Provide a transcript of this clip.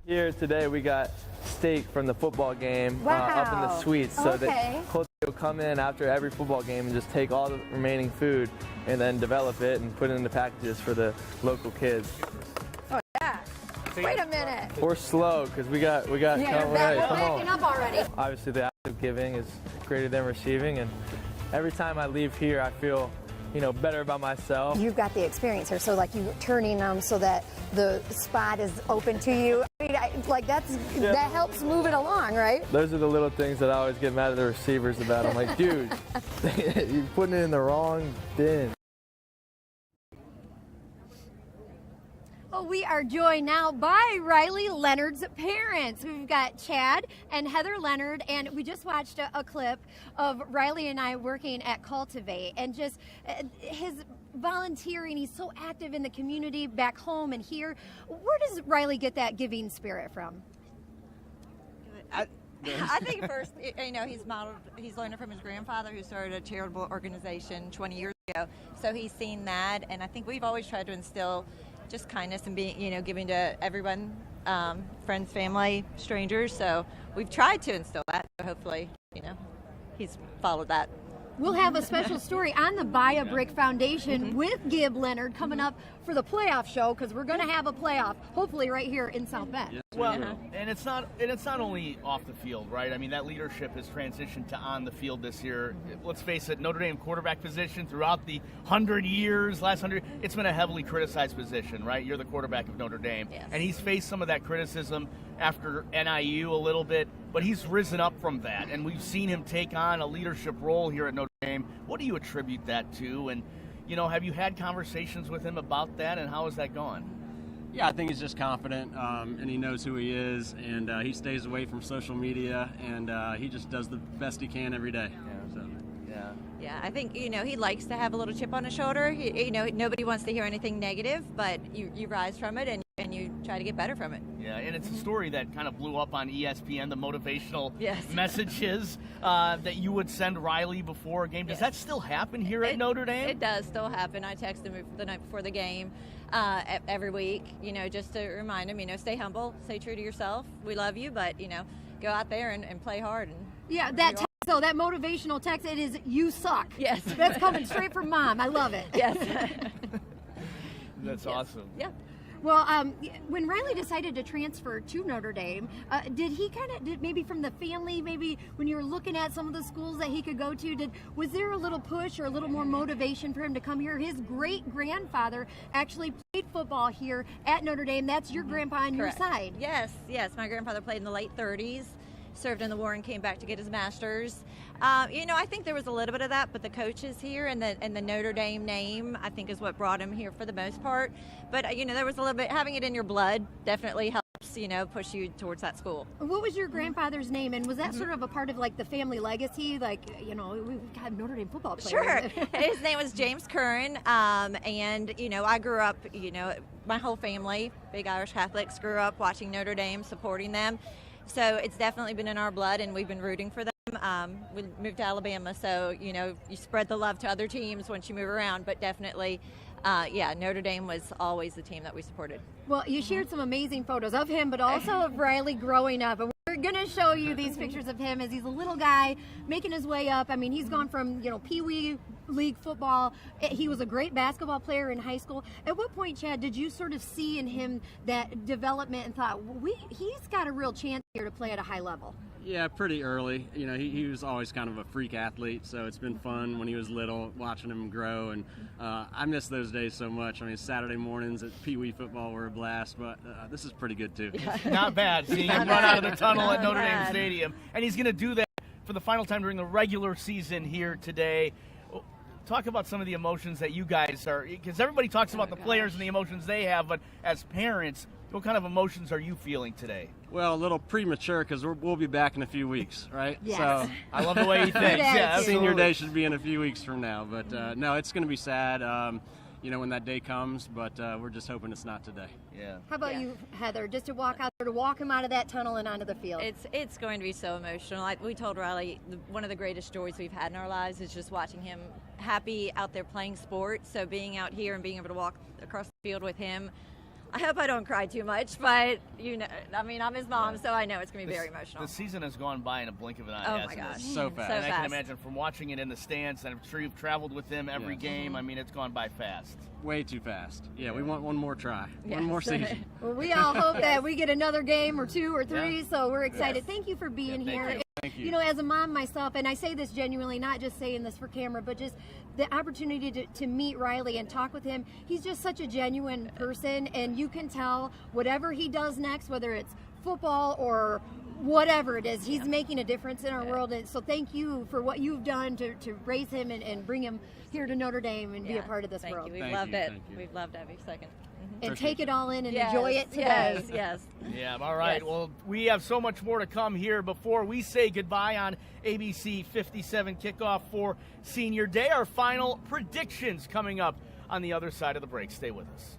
Here today we got steak from the football game up in the suites. So that Cultivate will come in after every football game and just take all the remaining food and then develop it and put it into packages for the local kids. Oh yeah. Wait a minute. We're slow because we got we're backing up already. Obviously the act of giving is greater than receiving, and every time I leave here I feel better about myself. You've got the experience here, so like you turning them so that the spot is open to you. I mean, that helps move it along, right? Those are the little things that I always get mad at the receivers about. I'm like, dude, you're putting it in the wrong bin. Well, we are joined now by Riley Leonard's parents. We've got Chad and Heather Leonard, and we just watched a clip of Riley and I working at Cultivate, and just his volunteering. He's so active in the community back home and here. Where does Riley get that giving spirit from? I think first, he's learning from his grandfather, who started a charitable organization 20 years ago. So he's seen that, and I think we've always tried to instill just kindness and being, giving to everyone, friends, family, strangers. So we've tried to instill that. So hopefully, he's followed that. We'll have a special story on the Buy a Brick Foundation with Gib Leonard coming up for the playoff show, because we're going to have a playoff, hopefully right here in South Bend. Yes, well, and it's not only off the field, right? I mean, that leadership has transitioned to on the field this year. Let's face it, Notre Dame quarterback position throughout the last 100, it's been a heavily criticized position, right? You're the quarterback of Notre Dame. Yes. And he's faced some of that criticism after NIU a little bit, but he's risen up from that, and we've seen him take on a leadership role here at Notre Dame. What do you attribute that to? And have you had conversations with him about that, and how has that gone? Yeah, I think he's just confident, and he knows who he is, and he stays away from social media, and he just does the best he can every day. Yeah, I think, he likes to have a little chip on his shoulder. Nobody wants to hear anything negative, but you rise from it and you try to get better from it. Yeah, and it's a story that kind of blew up on ESPN, the motivational Yes. messages that you would send Riley before a game. Does that still happen here at Notre Dame? It does still happen. I text him the night before the game every week, just to remind him, stay humble, stay true to yourself. We love you, but, go out there and play hard. And So that motivational text, it is, you suck. Yes. That's coming straight from Mom. I love it. Yes. That's awesome. Yeah. Well, when Riley decided to transfer to Notre Dame, did he maybe from the family, maybe when you were looking at some of the schools that he could go to, was there a little push or a little more motivation for him to come here? His great-grandfather actually played football here at Notre Dame. That's your grandpa on your side. Yes. My grandfather played in the late 30s. Served in the war and came back to get his master's. I think there was a little bit of that, but the coaches here and the Notre Dame name, I think, is what brought him here for the most part. But, there was a little bit, having it in your blood definitely helps, push you towards that school. What was your grandfather's name, and was that sort of a part of, like, the family legacy? Like, we've got Notre Dame football players. Sure. His name was James Curran, and, I grew up, my whole family, big Irish Catholics, grew up watching Notre Dame, supporting them. So it's definitely been in our blood, and we've been rooting for them. We moved to Alabama, so, you spread the love to other teams once you move around. But definitely, Notre Dame was always the team that we supported. Well, you shared some amazing photos of him, but also of Riley growing up. And we're going to show you these pictures of him as he's a little guy making his way up. I mean, he's gone from, Pee Wee League football. He was a great basketball player in high school. At what point, Chad, did you sort of see in him that development and thought, he's got a real chance here to play at a high level? Yeah, pretty early. He was always kind of a freak athlete, so it's been fun when he was little watching him grow, and I miss those days so much. I mean, Saturday mornings at Pee Wee football were a blast, but this is pretty good too. Not bad, seeing him run out of the tunnel at Notre Dame Stadium, and he's going to do that for the final time during the regular season here today. Talk about some of the emotions that you guys are, because everybody talks about the players and the emotions they have, but as parents, what kind of emotions are you feeling today? Well, a little premature because we'll be back in a few weeks, right? Yes. So I love the way he thinks. Yeah, Senior Day should be in a few weeks from now, but no, it's going to be sad, when that day comes, but we're just hoping it's not today. Yeah. How about you, Heather, just to walk out there, to walk him out of that tunnel and onto the field? It's going to be so emotional. Like we told Riley, one of the greatest joys we've had in our lives is just watching him happy out there playing sports. So being out here and being able to walk across the field with him, I hope I don't cry too much, but I mean, I'm his mom, so I know it's going to be very emotional. The season has gone by in a blink of an eye. Oh my gosh, so fast. And I can imagine from watching it in the stands, and I'm sure you've traveled with him every game. I mean, it's gone by fast. Way too fast. Yeah, we want one more try, one more season. Well, we all hope that we get another game or 2 or 3, so we're excited. Yes. Thank you for being here. Thank you. You know, as a mom myself, and I say this genuinely, not just saying this for camera, but just the opportunity to meet Riley and talk with him. He's just such a genuine person, and you can tell whatever he does next, whether it's football or whatever it is, he's making a difference in our world. And so thank you for what you've done to raise him and bring him here to Notre Dame and be a part of this world. We've loved it. We've loved every second. And take it all in and enjoy it today. Yes. Yeah, all right. Yes. Well, we have so much more to come here before we say goodbye on ABC 57 Kickoff for Senior Day. Our final predictions coming up on the other side of the break. Stay with us.